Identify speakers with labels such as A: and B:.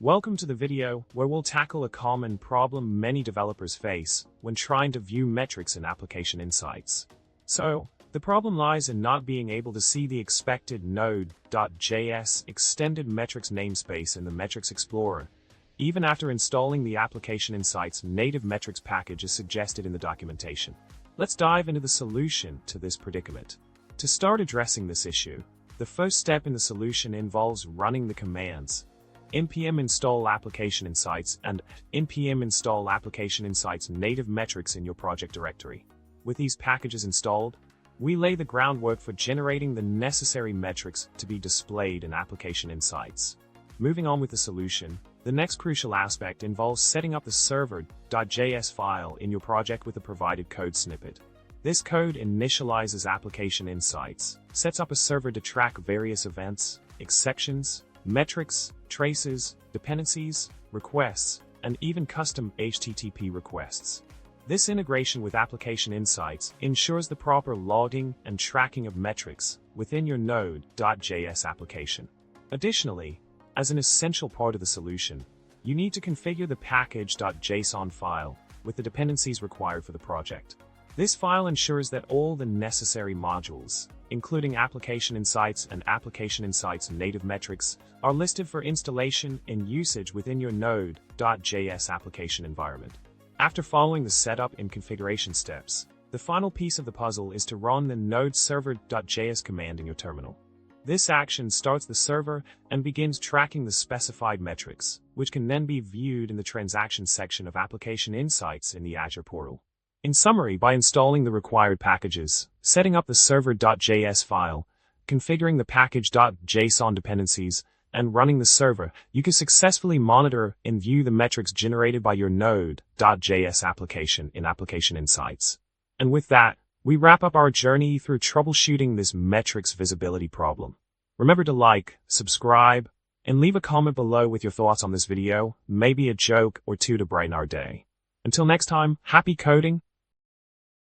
A: Welcome to the video where we'll tackle a common problem many developers face when trying to view metrics in application insights. So, the problem lies in not being able to see the expected Node.js extended metrics namespace in the Metrics Explorer, even after installing the Application Insights native metrics package as suggested in the documentation. Let's dive into the solution to this predicament. To start addressing this issue, the first step in the solution involves running the commands npm install application insights and npm install application insights native metrics in your project directory. With these packages installed, we lay the groundwork for generating the necessary metrics to be displayed in application insights. Moving on with the solution, the next crucial aspect involves setting up the server.js file in your project with a provided code snippet. This code initializes application insights, sets up a server to track various events, exceptions, metrics, traces, dependencies, requests, and even custom HTTP requests. This integration with Application Insights ensures the proper logging and tracking of metrics within your Node.js application. Additionally, as an essential part of the solution, you need to configure the package.json file with the dependencies required for the project. This file ensures that all the necessary modules, including Application Insights and Application Insights native metrics, are listed for installation and usage within your Node.js application environment. After following the setup and configuration steps, the final piece of the puzzle is to run the node server.js command in your terminal. This action starts the server and begins tracking the specified metrics, which can then be viewed in the transactions section of Application Insights in the Azure portal. In summary, by installing the required packages, setting up the server.js file, configuring the package.json dependencies, and running the server, you can successfully monitor and view the metrics generated by your Node.js application in Application Insights. And with that, we wrap up our journey through troubleshooting this metrics visibility problem. Remember to like, subscribe, and leave a comment below with your thoughts on this video, maybe a joke or two to brighten our day. Until next time, happy coding!